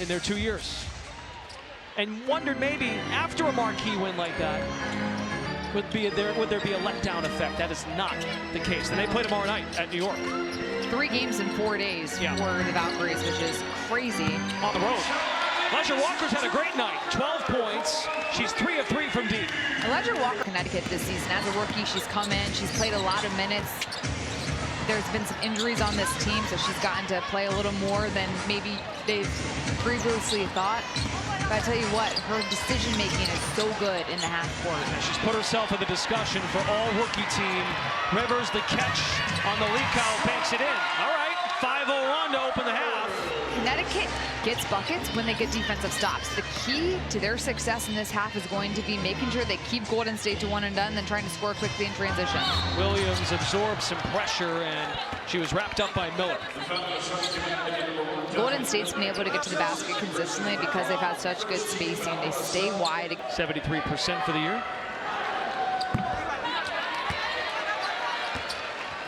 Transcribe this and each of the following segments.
in their 2 years. And wondered maybe after a marquee win like that, would there be a letdown effect? That is not the case. And they play tomorrow night at New York. 3 games in 4 days for the Valkyries, which is crazy. On the road. Ledger Walker's had a great night. 12 points. She's 3 of 3 from deep. Ledger Walker, Connecticut this season. As a rookie, she's come in. She's played a lot of minutes. There's been some injuries on this team, so she's gotten to play a little more than maybe they've previously thought. But I tell you what, her decision-making is so good in the half court. And she's put herself in the discussion for all rookie team. Rivers, the catch on the leak out, banks it in. All right, 5-0 run to open the half. Connecticut gets buckets when they get defensive stops. The key to their success in this half is going to be making sure they keep Golden State to 1 and done, then trying to score quickly in transition. Williams absorbed some pressure, and she was wrapped up by Miller. Golden State's been able to get to the basket consistently because they've had such good spacing. They stay wide. 73% for the year.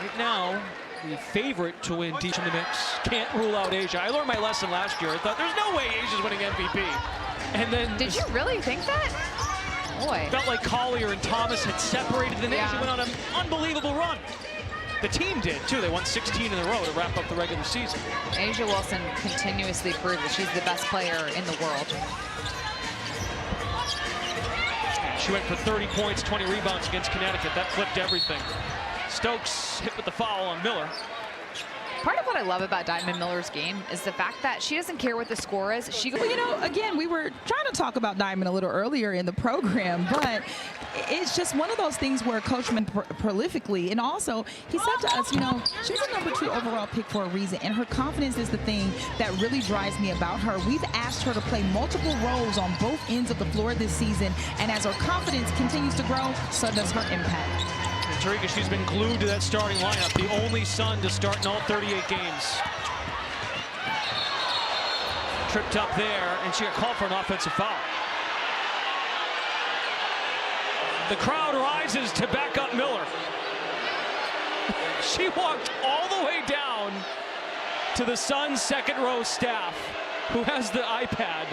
Right now, the favorite to win deep in the mix. Can't rule out Asia. I learned my lesson last year. I thought there's no way Asia's winning MVP. And then did you really think that? Boy. Felt like Collier and Thomas had separated, and Asia went on an unbelievable run. The team did too. They won 16 in a row to wrap up the regular season. Asia Wilson continuously proved that she's the best player in the world. She went for 30 points, 20 rebounds against Connecticut. That flipped everything. Stokes hit with the foul on Miller. Part of what I love about Diamond Miller's game is the fact that she doesn't care what the score is. Well, you know, again, we were trying to talk about Diamond a little earlier in the program, but it's just one of those things where Coach prolifically, and also he said to us, you know, she's a #2 overall pick for a reason, and her confidence is the thing that really drives me about her. We've asked her to play multiple roles on both ends of the floor this season, and as her confidence continues to grow, so does her impact. Tarika, she's been glued to that starting lineup, the only Sun to start in all 38 games. Tripped up there, and she got called for an offensive foul. The crowd rises to back up Miller. She walked all the way down to the Sun's second row staff, who has the iPad,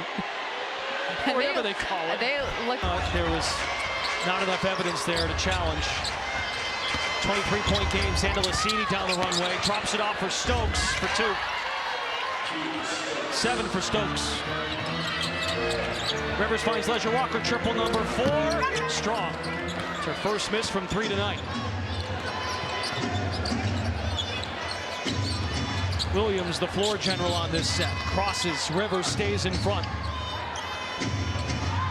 whatever they call it. There was not enough evidence there to challenge. 23-point game, Sandalissini down the runway, drops it off for Stokes for 2. 7 for Stokes. Rivers finds Ledger Walker, triple number 4. Strong. It's her first miss from 3 tonight. Williams, the floor general on this set. Crosses, Rivers stays in front.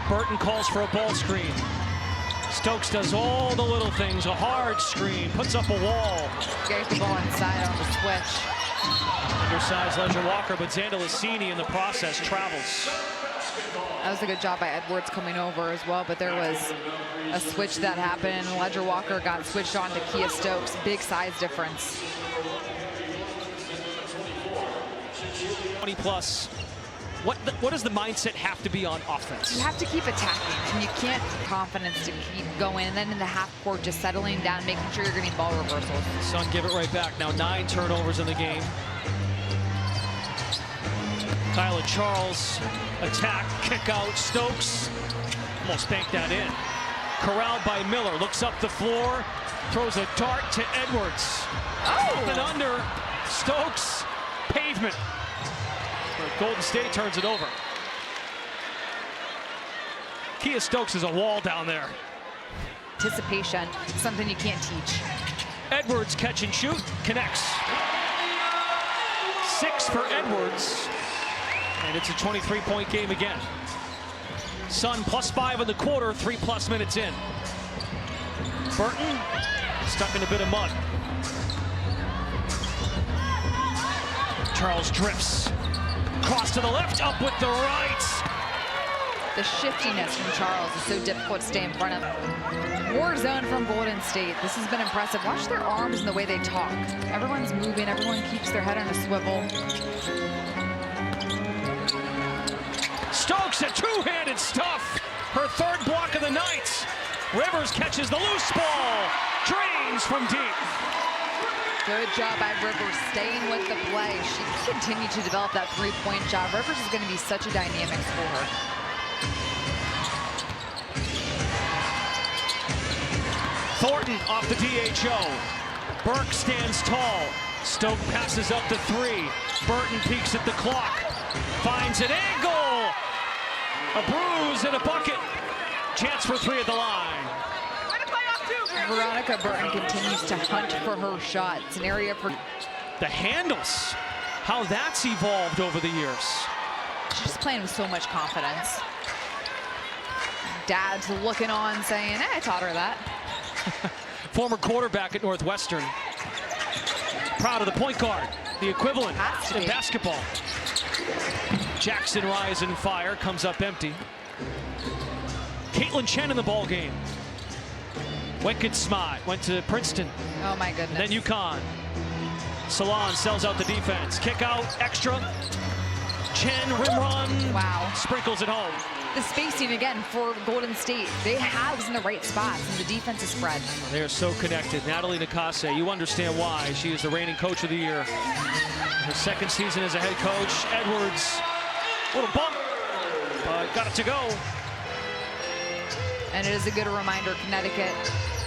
Burton calls for a ball screen. Stokes does all the little things, a hard screen, puts up a wall. Gets the ball inside on the switch. Undersized Ledger Walker, but Sandalissini in the process travels. That was a good job by Edwards coming over as well, but there was a switch that happened. Ledger Walker got switched on to Kia Stokes. Big size difference. 20 plus. What does the mindset have to be on offense? You have to keep attacking, and you can't have confidence to keep going. And then in the half court, just settling down, making sure you're getting ball reversals. Sun give it right back. Now 9 turnovers in the game. Kyla Charles, attack, kick out. Stokes almost banked that in. Corralled by Miller, looks up the floor, throws a dart to Edwards. Oh! Up and under, Stokes, pavement. Golden State turns it over. Kia Stokes is a wall down there. Anticipation, something you can't teach. Edwards catch and shoot, connects. 6 for Edwards, and it's a 23-point game again. Sun +5 in the quarter, 3+ minutes in. Burton stuck in a bit of mud. Charles drifts. Cross to the left, up with the right. The shiftiness from Charles is so difficult to stay in front of. War zone from Golden State. This has been impressive. Watch their arms and the way they talk. Everyone's moving, everyone keeps their head on a swivel. Stokes, a two-handed stuff. Her 3rd block of the night. Rivers catches the loose ball. Drains from deep. Good job by Rivers staying with the play. She can continue to develop that three-point shot. Rivers is going to be such a dynamic for her. Thornton off the DHO. Burke stands tall. Stoke passes up to 3. Burton peeks at the clock. Finds an angle. A bruise and a bucket. Chance for 3 at the line. Veronica Burton continues to hunt for her shot. It's an area for the handles. How that's evolved over the years. She's playing with so much confidence. Dad's looking on saying, I taught her that. Former quarterback at Northwestern. Proud of the point guard. The equivalent in basketball. Jackson rise and fire. Comes up empty. Caitlin Chen in the ball game. Wicked Smart went to Princeton. Oh my goodness. Then UConn. Salon sells out the defense. Kick out, extra. Chen, rim run. Wow. Sprinkles it home. The spacing again for Golden State. They have in the right spots, and the defense is spread. They are so connected. Natalie Nakase, you understand why. She is the reigning coach of the year. Her second season as a head coach. Edwards, little bump, but got it to go. And it is a good reminder, Connecticut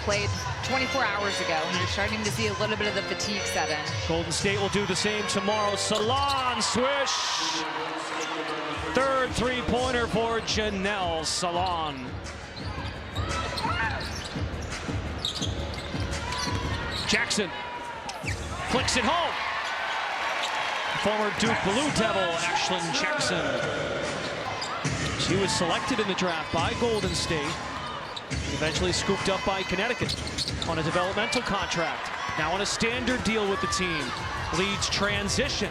played 24 hours ago, and you're starting to see a little bit of the fatigue set in. Golden State will do the same tomorrow. Salon, swish. Third three-pointer for Janelle Salon. Jackson flicks it home. Former Duke Blue Devil, Ashlyn Jackson. She was selected in the draft by Golden State. Eventually scooped up by Connecticut on a developmental contract. Now on a standard deal with the team. Leads transition.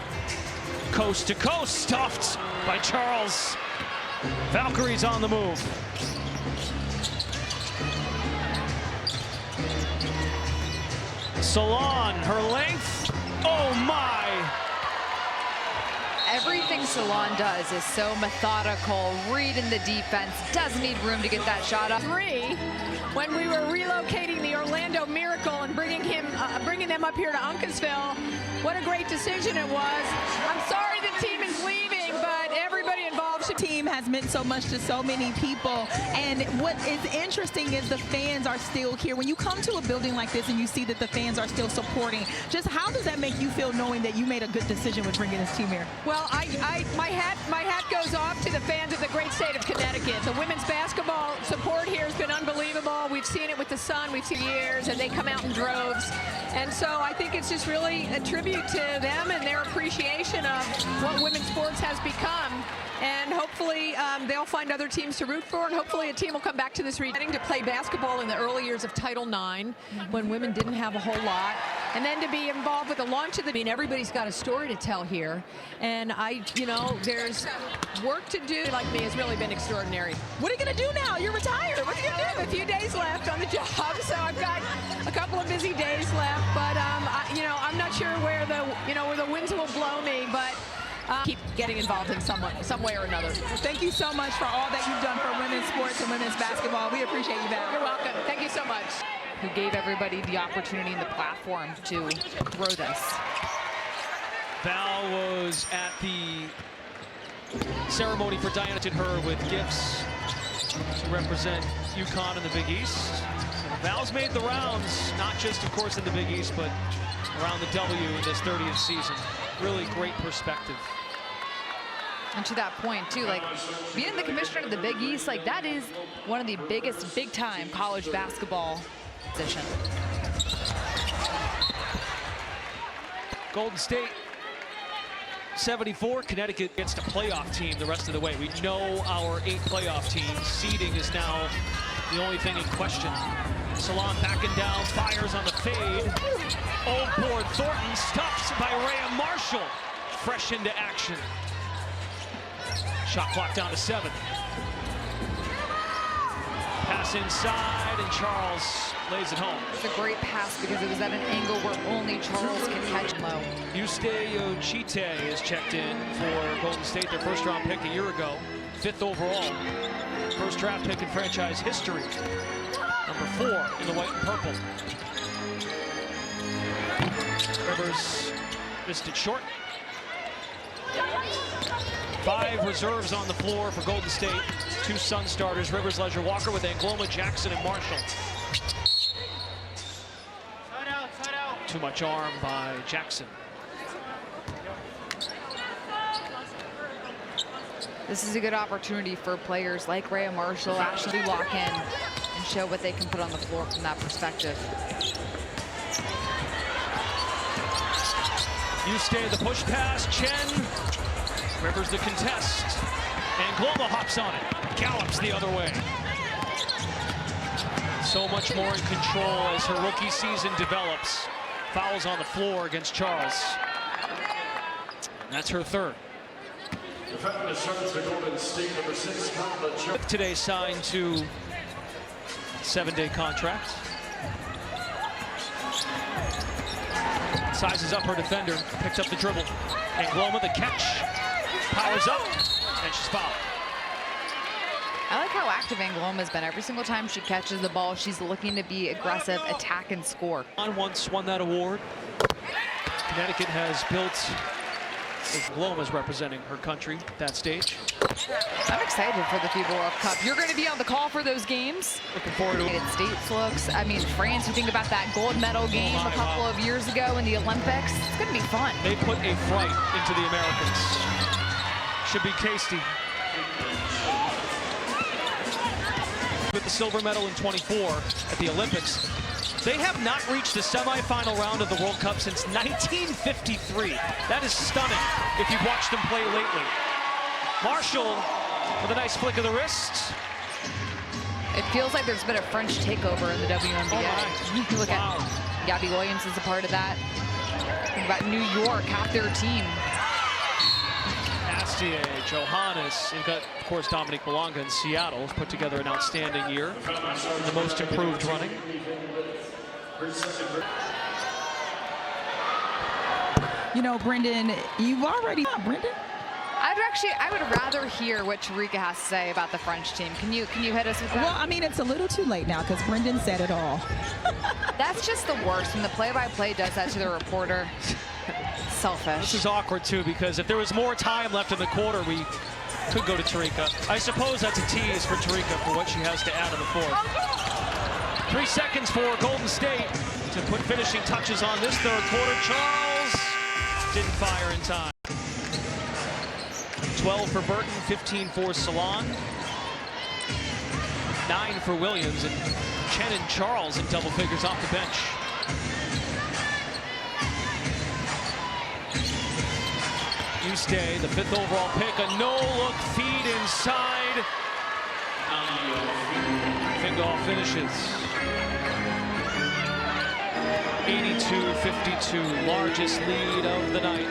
Coast to coast, stuffed by Charles. Valkyries on the move. Salon, her length. Oh my! Everything Salon does is so methodical, reading the defense, doesn't need room to get that shot up. 3, when we were relocating the Orlando Miracle and bringing them up here to Uncasville, what a great decision it was. I'm sorry the team is leaving, but everybody involved should. Team has meant so much to so many people, and what is interesting is the fans are still here. When you come to a building like this and you see that the fans are still supporting, just how does that make you feel knowing that you made a good decision with bringing this team here? Well, my hat goes off to the fans of the great state of Connecticut. The women's basketball support here has been unbelievable. We've seen it with the Sun, we've seen years, and they come out in droves. And so I think it's just really a tribute to them and their appreciation of what women's sports has become. And hopefully they'll find other teams to root for, and hopefully a team will come back to this region to play basketball in the early years of Title IX when women didn't have a whole lot. And then to be involved with the launch of the, everybody's got a story to tell here. And there's work to do. Like me has really been extraordinary. What are you going to do now? You're retired. What are you going to do? I have a few days left on the job, so I've got a couple of busy days left. But I'm not sure where the winds will blow me, but keep getting involved in some way or another. Well, thank you so much for all that you've done for women's sports and women's basketball. We appreciate you, Val. You're welcome. Thank you so much. Who gave everybody the opportunity and the platform to grow this. Val was at the ceremony for Diana did her with gifts to represent UConn in the Big East. Val's made the rounds, not just, of course, in the Big East, but around the W in this 30th season. Really great perspective. And to that point, too, like, being the commissioner of the Big East, like, that is one of the biggest big-time college basketball position. Golden State 74. Connecticut gets a playoff team the rest of the way. We know our 8 playoff teams. Seeding is now the only thing in question. Salon backing down, fires on the fade. Old board, Thornton stuffs by Rhea Marshall. Fresh into action. Shot clock down to 7. Pass inside, and Charles lays it home. It's a great pass because it was at an angle where only Charles can catch low. Yuste Chite is checked in for Golden State, their first-round pick a year ago. 5th overall. First draft pick in franchise history. Number 4 in the white and purple. Rivers missed it short. 5 reserves on the floor for Golden State. 2 Sun starters, Rivers, Leisure, Walker with Angloma, Jackson, and Marshall. Too much arm by Jackson. This is a good opportunity for players like Rhea Marshall actually lock in and show what they can put on the floor from that perspective. You stay the push pass, Chen. Rivers the contest. Angloma hops on it, gallops the other way. So much more in control as her rookie season develops. Fouls on the floor against Charles. And that's her 3rd. Today signed to 7-day contract. Sizes up her defender, picked up the dribble. Angloma the catch, powers up, and she's fouled. I like how active Angloma's been. Every single time she catches the ball, she's looking to be aggressive, attack, and score. Once won that award. Connecticut has built. Angloma's representing her country at that stage. I'm excited for the FIBA World Cup. You're going to be on the call for those games. Looking forward to it. United States looks. I mean, France, you think about that gold medal game a couple of years ago in the Olympics. It's going to be fun. They put a fright into the Americans. Should be tasty. With the silver medal in 24 at the Olympics. They have not reached the semifinal round of the World Cup since 1953. That is stunning if you've watched them play lately. Marshall with a nice flick of the wrist. It feels like there's been a French takeover in the WNBA. Oh, Look at Gabby Williams is a part of that. Think about New York, half their team. Astier, Johannes, and got, of course, Dominique Malonga in Seattle has put together an outstanding year. The most improved running. You know, Brendan, you've already, Brendan? I would rather hear what Tarika has to say about the French team. Can you hit us with that? Well, I mean, it's a little too late now because Brendan said it all. That's just the worst when the play-by-play does that to the reporter. Selfish. This is awkward too because if there was more time left in the quarter, we could go to Tarika. I suppose that's a tease for Tarika for what she has to add in the 4th. 3 seconds for Golden State to put finishing touches on this 3rd quarter. Charles didn't fire in time. 12 for Burton, 15 for Salon, 9 for Williams, and Chen and Charles in double figures off the bench. You stay, the 5th overall pick, a no-look feed inside. Fingal finishes. 82-52, largest lead of the night.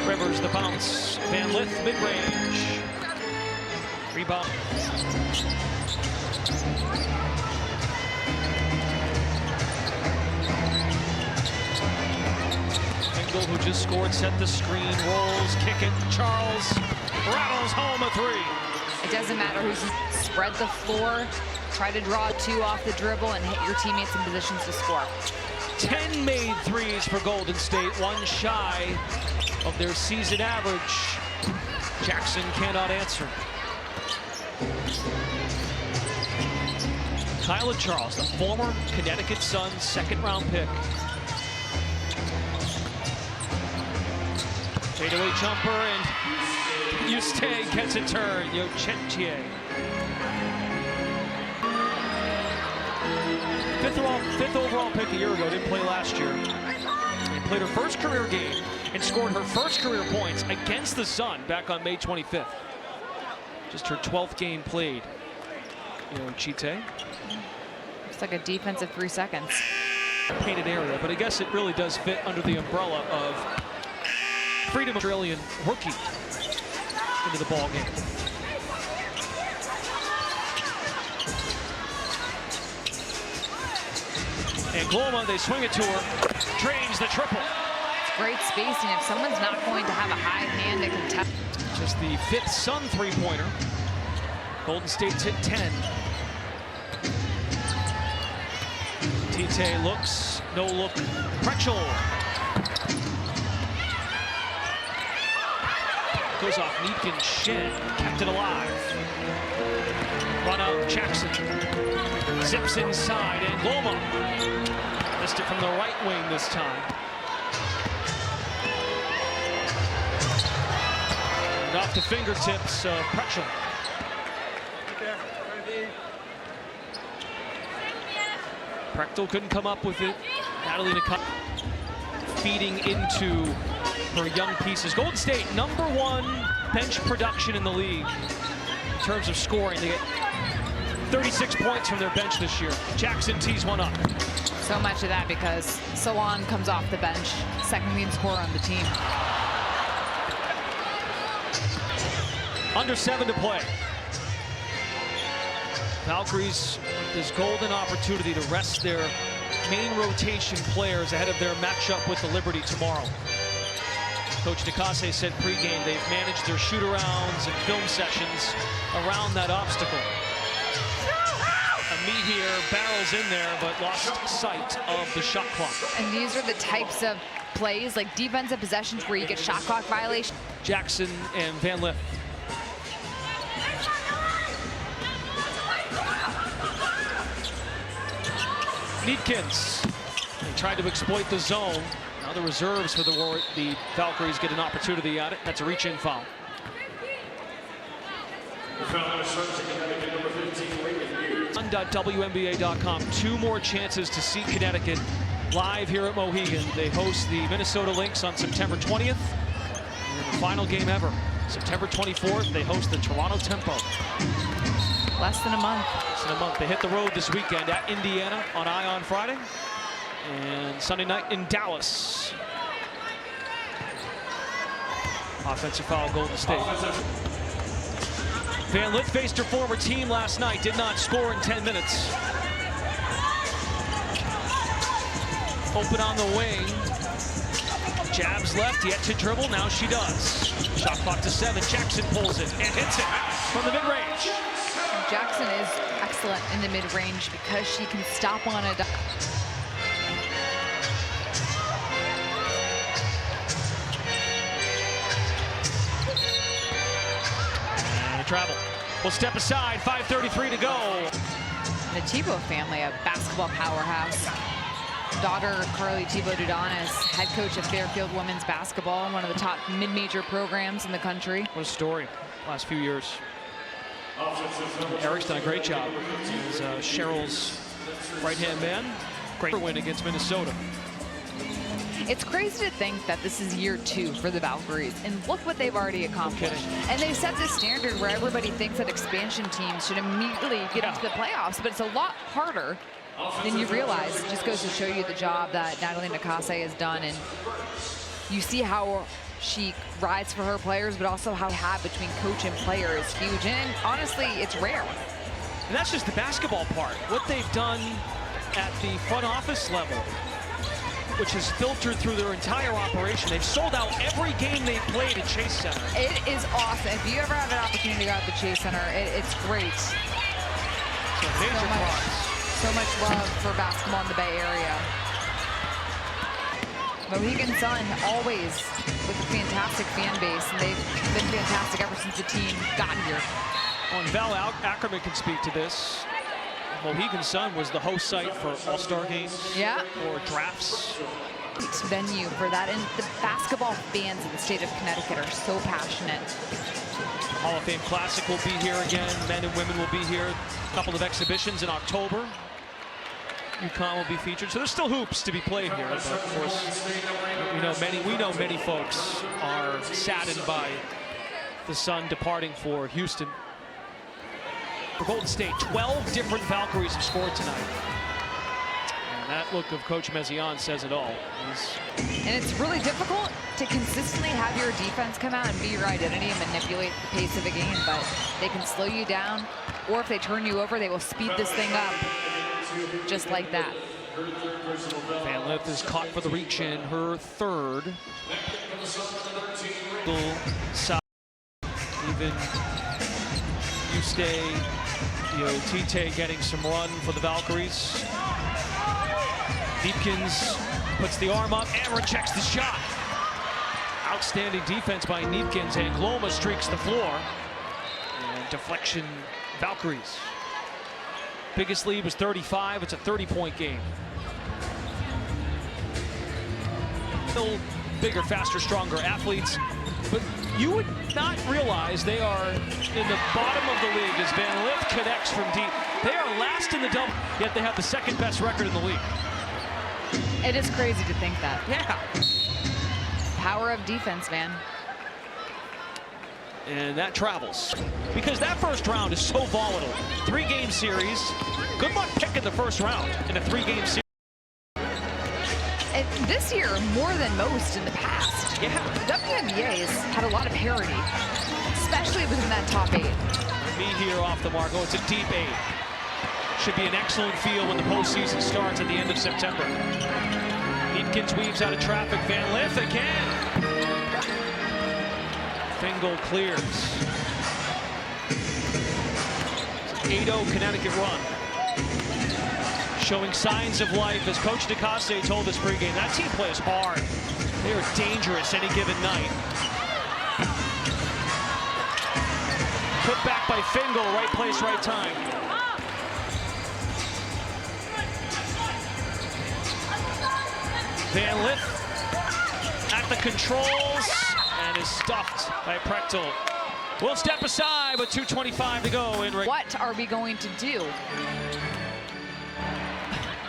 Rivers the bounce. Van Lith mid-range. Rebound. Fingal, who just scored, set the screen, rolls, kick it. Charles rattles home a 3. It doesn't matter who's spread the floor. Try to draw 2 off the dribble and hit your teammates in positions to score. 10 made threes for Golden State, 1 shy of their season average. Jackson cannot answer. Kyla Charles, the former Connecticut Suns 2nd-round pick. Fadeaway jumper, and Yuste gets a turn. Yochentie. 5th overall pick a year ago, didn't play last year. And played her first career game and scored her first career points against the Sun back on May 25th. Just her 12th game played. Yochentie. It's like a defensive 3 seconds. Painted area, but I guess it really does fit under the umbrella of Freedom Australian rookie into the ball game. Angloma, they swing it to her, drains the triple. It's great spacing. If someone's not going to have a high hand, it can tap. Just the 5th Sun 3-pointer. Golden State's hit 10. Tite looks, no look, Pretchel. Goes off Nietkin's shin, kept it alive. Run out Jackson. Zips inside, and Loma missed it from the right wing this time. And off the fingertips of Pretchel. Prechtel couldn't come up with it. Natalie Nakase feeding into her young pieces. Golden State, #1 bench production in the league in terms of scoring. They get 36 points from their bench this year. Jackson tees one up. So much of that because Salon comes off the bench, second leading scorer on the team. Under 7 to play. Valkyries this golden opportunity to rest their main rotation players ahead of their matchup with the Liberty tomorrow. Coach Nakase said pregame they've managed their shoot-arounds and film sessions around that obstacle. Amit here barrels in there, but lost sight of the shot clock. And these are the types of plays, like defensive possessions where you get shot clock violation. Jackson and Van Lith. Nietkins, they tried to exploit the zone. Now the reserves for the Valkyries get an opportunity at it. That's a reach-in foul. WNBA.com. 2 more chances to see Connecticut live here at Mohegan. They host the Minnesota Lynx on September 20th. And the final game ever, September 24th, they host the Toronto Tempo. Less than a month. Less than a month. They hit the road this weekend at Indiana on Ion Friday. And Sunday night in Dallas. Offensive foul, Golden State. Van Lith faced her former team last night, did not score in 10 minutes. Open on the wing. Jabs left, yet to dribble, now she does. Shot clock to 7, Jackson pulls it and hits it from the mid-range. Jackson is excellent in the mid-range because she can stop on a travel. We'll step aside, 5:33 to go. The Thibault family, a basketball powerhouse. Daughter Carly Thibault-Dudanis, head coach of Fairfield women's basketball, one of the top mid-major programs in the country. What a story, last few years. Eric's done a great job. He's Cheryl's right-hand man. Great win against Minnesota. It's crazy to think that this is year 2 for the Valkyries, and look what they've already accomplished. And they've set this standard where everybody thinks that expansion teams should immediately get into the playoffs, but it's a lot harder than you realize. It just goes to show you the job that Natalie Nakase has done, and you see how she rides for her players, but also how have between coach and player is huge, and honestly, it's rare. And that's just the basketball part. What they've done at the front office level, which has filtered through their entire operation. They've sold out every game they've played at Chase Center. It is awesome. If you ever have an opportunity to go out to Chase Center, it's great. So major props. So much love for basketball in the Bay Area. Mohegan Sun always with a fantastic fan base, and they've been fantastic ever since the team got here. Well, and Val Ackerman can speak to this. Mohegan Sun was the host site for all-star games or drafts. Venue for that, and the basketball fans in the state of Connecticut are so passionate. The Hall of Fame Classic will be here again. Men and women will be here. A couple of exhibitions in October. UConn will be featured. So there's still hoops to be played here. But of course, we know many folks are saddened by the Sun departing for Houston. For Golden State, 12 different Valkyries have scored tonight. And that look of Coach Mezion says it all. And it's really difficult to consistently have your defense come out and be your identity and manipulate the pace of a game, but they can slow you down, or if they turn you over, they will speed this thing up just like that. Van Lith is caught for the reach in her 3rd. Even Tite getting some run for the Valkyries. Neepkins puts the arm up and rejects the shot. Outstanding defense by Neepkins, and Gloma streaks the floor. And deflection, Valkyries. Biggest lead was 35. It's a 30-point game. Still bigger, faster, stronger athletes, but you would not realize they are in the bottom of the league as Van Lith connects from deep. They are last in the double, yet they have the second best record in the league. It is crazy to think that. Yeah. Power of defense, man. And that travels, because that first round is so volatile. 3-game series. Good luck picking the first round in a 3-game series. And this year, more than most in the past. Yeah. The WNBA has had a lot of parity, especially within that top 8. Me here off the mark. Oh, it's a deep 8. Should be an excellent field when the postseason starts at the end of September. Neepkins weaves out of traffic. Van Lith again. Fingal clears. It's an 8-0 Connecticut run. Showing signs of life, as Coach DeCoste told us pregame. That team plays hard. They are dangerous any given night. Put back by Fingal, right place, right time. Van Lith at the controls and is stuffed by Prechtel. We'll step aside with 2:25 to go. What are we going to do?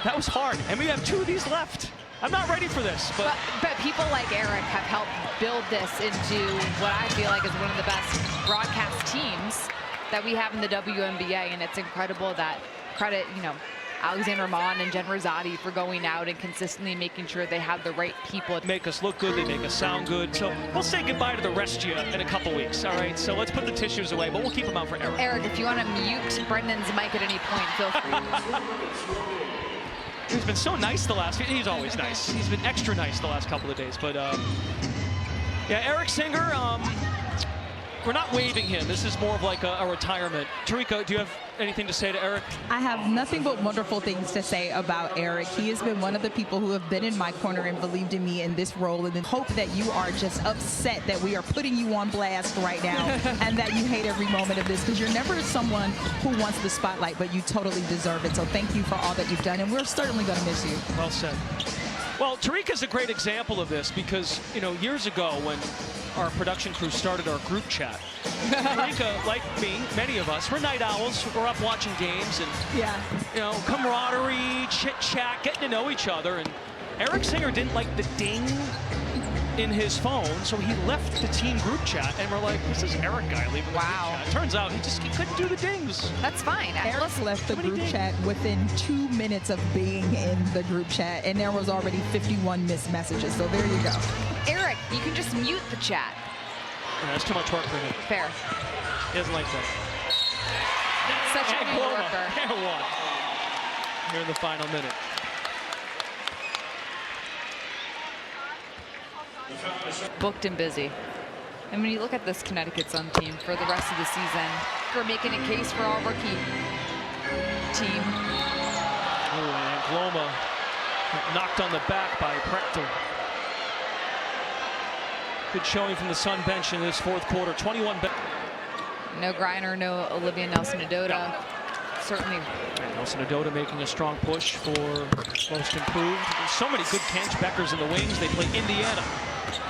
That was hard, and we have 2 of these left. I'm not ready for this, but people like Eric have helped build this into what I feel like is one of the best broadcast teams that we have in the WNBA, and it's incredible that credit, you know, Alexandra Mon and Jen Rosati for going out and consistently making sure they have the right people. Make us look good, they make us sound good. So we'll say goodbye to the rest of you in a couple weeks, all right? So let's put the tissues away, but we'll keep them out for Eric. Eric, if you want to mute Brendan's mic at any point, feel free. He's been so nice the last few. He's always nice. He's been extra nice the last couple of days. But yeah, Eric Singer, we're not waiving him. This is more of like a retirement. Tarika, do you have anything to say to Eric? I have nothing but wonderful things to say about Eric. He has been one of the people who have been in my corner and believed in me in this role, and then hope that you are just upset that we are putting you on blast right now and that you hate every moment of this, because you're never someone who wants the spotlight, but you totally deserve it. So thank you for all that you've done, and we're certainly going to miss you. Well said. Well, Tarika's a great example of this because, you know, years ago when our production crew started our group chat, Tarika, like me, many of us, we're night owls. We're up watching games and, you know, camaraderie, chit-chat, getting to know each other. And Eric Singer didn't like the ding in his phone, so he left the team group chat, and we're like, this is Eric guy leaving the group chat. Turns out he couldn't do the dings. That's fine. Eric left the group chat within 2 minutes of being in the group chat, and there was already 51 missed messages, so there you go. Eric, you can just mute the chat. Yeah, that's too much work for him. Fair. He doesn't like that. Such a good worker. And 1 here in the final minute. Booked and busy. And when you look at this Connecticut Sun team for the rest of the season, we're making a case for our rookie team. Oh, and Gloma knocked on the back by Prechtel. Good showing from the Sun bench in this 4th quarter. 21. No Griner, no Olivia Nelson-Ododa. No. Certainly. Nelson-Ododa making a strong push for most improved. There's so many good Kanch-Beckers in the wings. They play Indiana.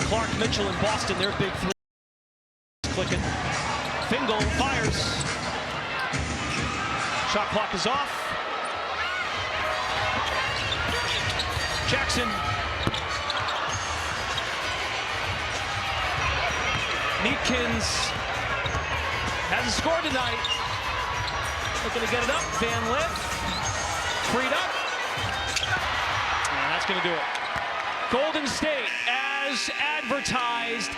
Clark Mitchell in Boston, their big 3. Clicking. Fingal fires. Shot clock is off. Jackson. Neepkins hasn't scored tonight. Looking to get it up. Van Lith. Freed up. And that's going to do it. Golden State, as advertised.